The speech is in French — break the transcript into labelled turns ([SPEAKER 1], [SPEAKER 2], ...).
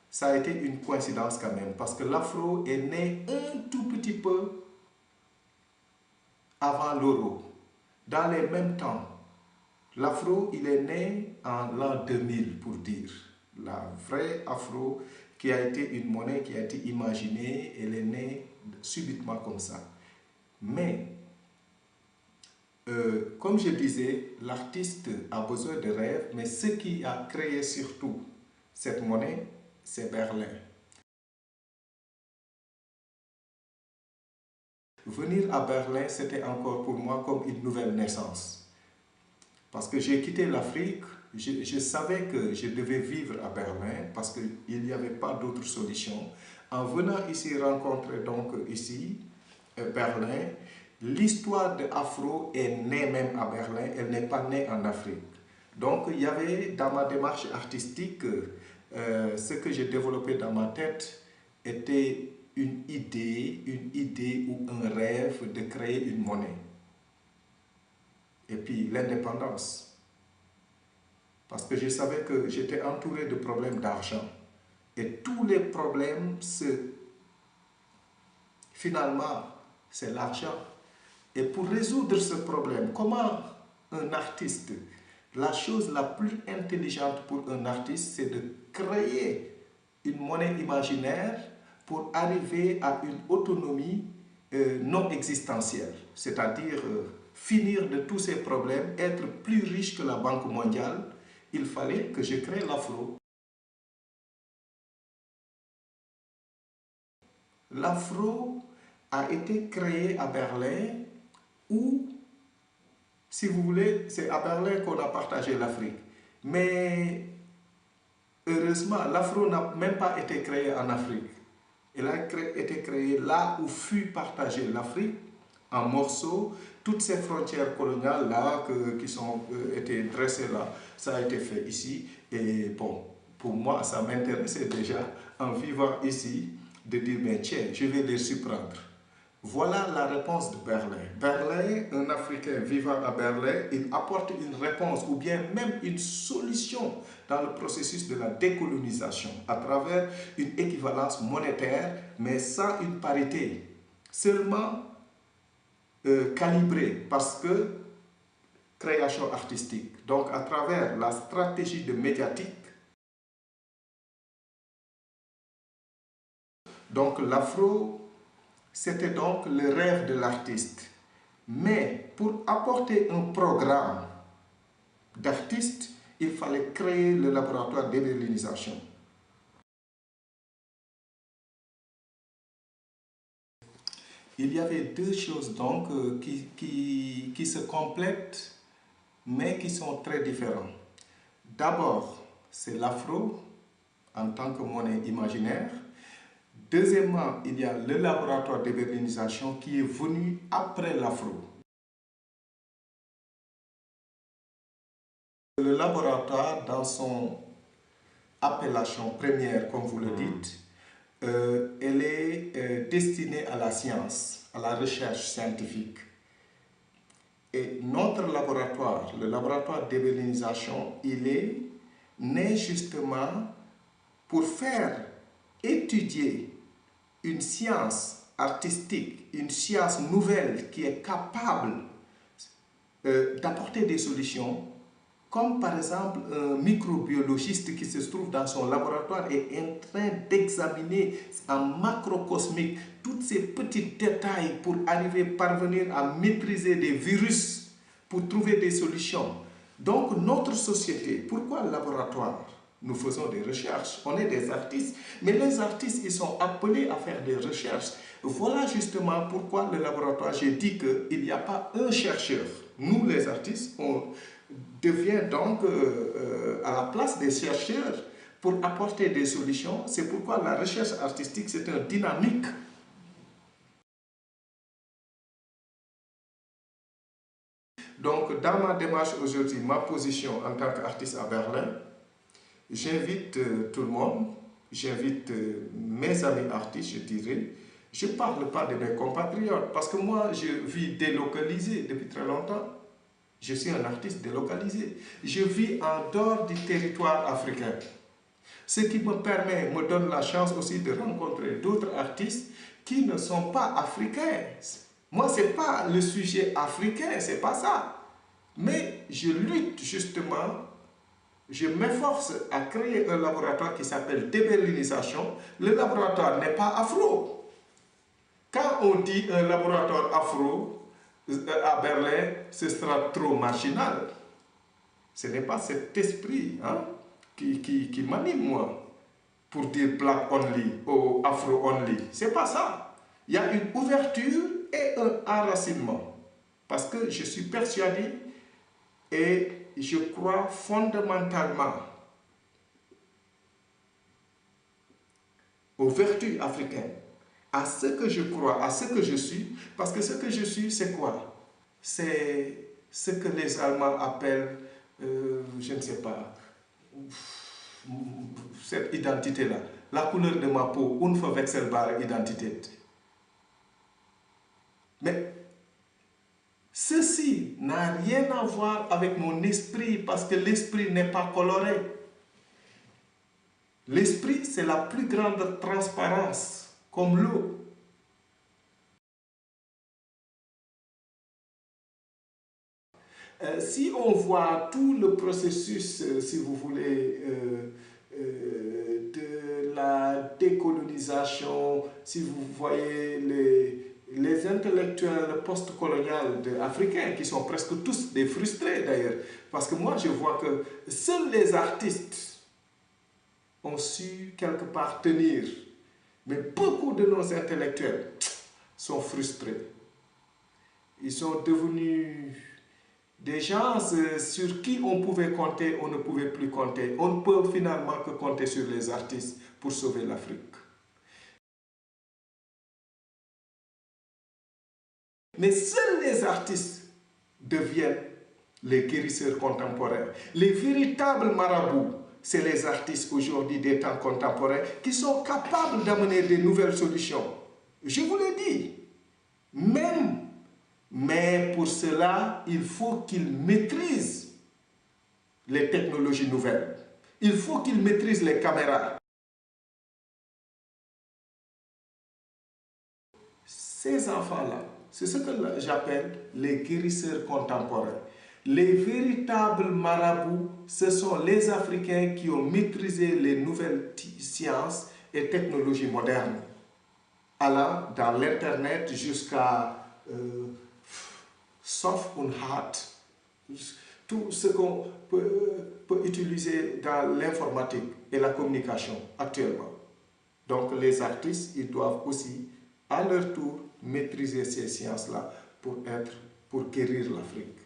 [SPEAKER 1] ça a été une coïncidence quand même, parce que l'afro est né un tout petit peu avant l'euro, dans les mêmes temps. L'afro, il est né en l'an 2000, pour dire. La vraie afro, qui a été une monnaie qui a été imaginée, elle est née subitement comme ça. Mais, comme je disais, l'artiste a besoin de rêves, mais ce qui a créé surtout cette monnaie, c'est Berlin. Venir à Berlin, c'était encore pour moi comme une nouvelle naissance. Parce que j'ai quitté l'Afrique, je savais que je devais vivre à Berlin parce qu'il n'y avait pas d'autre solution. En venant ici rencontrer donc ici, Berlin, l'histoire de Afro est née même à Berlin, elle n'est pas née en Afrique. Donc il y avait dans ma démarche artistique, ce que j'ai développé dans ma tête était une idée ou un rêve de créer une monnaie. Et puis l'indépendance. Parce que je savais que j'étais entouré de problèmes d'argent. Et tous les problèmes, finalement, c'est l'argent. Et pour résoudre ce problème, comment un artiste, la chose la plus intelligente pour un artiste, c'est de créer une monnaie imaginaire pour arriver à une autonomie non existentielle, c'est-à-dire finir de tous ces problèmes, être plus riche que la Banque mondiale. Il fallait que je crée l'afro. L'afro a été créé à Berlin où, si vous voulez, c'est à Berlin qu'on a partagé l'Afrique. Mais heureusement, l'afro n'a même pas été créé en Afrique. Elle a été créée là où fut partagée l'Afrique en morceaux. Toutes ces frontières coloniales-là qui ont été dressées là, ça a été fait ici. Et bon, pour moi, ça m'intéressait déjà en vivant ici de dire, ben tiens, je vais les surprendre. Voilà la réponse de Berlin. Berlin, un Africain vivant à Berlin, il apporte une réponse ou bien même une solution dans le processus de la décolonisation à travers une équivalence monétaire, mais sans une parité, seulement calibrée parce que création artistique. Donc à travers la stratégie de médiatique, donc l'afro, c'était donc le rêve de l'artiste. Mais pour apporter un programme d'artiste, il fallait créer le laboratoire d'éberlinisation. Il y avait deux choses donc qui se complètent, mais qui sont très différentes. D'abord, c'est l'afro en tant que monnaie imaginaire. Deuxièmement, il y a le laboratoire d'éberlinisation qui est venu après l'afro. Le laboratoire, dans son appellation première, comme vous le dites, elle est destinée à la science, à la recherche scientifique. Et notre laboratoire, le laboratoire d'éberlinisation, il est né justement pour faire étudier une science artistique, une science nouvelle qui est capable d'apporter des solutions, comme par exemple un microbiologiste qui se trouve dans son laboratoire est en train d'examiner en macrocosmique tous ces petits détails pour parvenir à maîtriser des virus, pour trouver des solutions. Donc notre société, pourquoi le laboratoire? Nous faisons des recherches, on est des artistes, mais les artistes, ils sont appelés à faire des recherches. Voilà justement pourquoi le laboratoire, j'ai dit qu'il n'y a pas un chercheur. Nous, les artistes, on devient donc à la place des chercheurs pour apporter des solutions. C'est pourquoi la recherche artistique, c'est une dynamique. Donc, dans ma démarche aujourd'hui, ma position en tant qu'artiste à Berlin, j'invite tout le monde, j'invite mes amis artistes, je dirais. Je ne parle pas de mes compatriotes, parce que moi, je vis délocalisé depuis très longtemps. Je suis un artiste délocalisé. Je vis en dehors du territoire africain. Ce qui me donne la chance aussi de rencontrer d'autres artistes qui ne sont pas africains. Moi, ce n'est pas le sujet africain, c'est pas ça. Mais je lutte justement, je m'efforce à créer un laboratoire qui s'appelle déberlinisation. Le laboratoire n'est pas afro. Quand on dit un laboratoire afro à Berlin, ce sera trop marginal. Ce n'est pas cet esprit qui m'anime, moi, pour dire black only ou afro only. C'est pas ça. Il y a une ouverture et un enracinement. Parce que je suis persuadé et je crois fondamentalement aux vertus africaines, à ce que je crois, à ce que je suis. Parce que ce que je suis, c'est quoi? C'est ce que les Allemands appellent, je ne sais pas, cette identité-là. La couleur de ma peau, unverwechselbare Identität. Mais ceci n'a rien à voir avec mon esprit, parce que l'esprit n'est pas coloré. L'esprit, c'est la plus grande transparence, comme l'eau. Si on voit tout le processus, si vous voulez, de la décolonisation, si vous voyez les intellectuels post-coloniaux africains, qui sont presque tous des frustrés d'ailleurs, parce que moi je vois que seuls les artistes ont su quelque part tenir, mais beaucoup de nos intellectuels sont frustrés. Ils sont devenus des gens sur qui on pouvait compter, on ne pouvait plus compter. On ne peut finalement que compter sur les artistes pour sauver l'Afrique. Mais seuls les artistes deviennent les guérisseurs contemporains. Les véritables marabouts, c'est les artistes aujourd'hui des temps contemporains qui sont capables d'amener de nouvelles solutions. Je vous l'ai dit, mais pour cela, il faut qu'ils maîtrisent les technologies nouvelles. Il faut qu'ils maîtrisent les caméras. Ces enfants-là, c'est ce que j'appelle les guérisseurs contemporains. Les véritables marabouts, ce sont les Africains qui ont maîtrisé les nouvelles sciences et technologies modernes, allant dans l'Internet jusqu'à soft und hard, tout ce qu'on peut utiliser dans l'informatique et la communication actuellement. Donc les artistes, ils doivent aussi, à leur tour, maîtriser ces sciences-là pour guérir l'Afrique.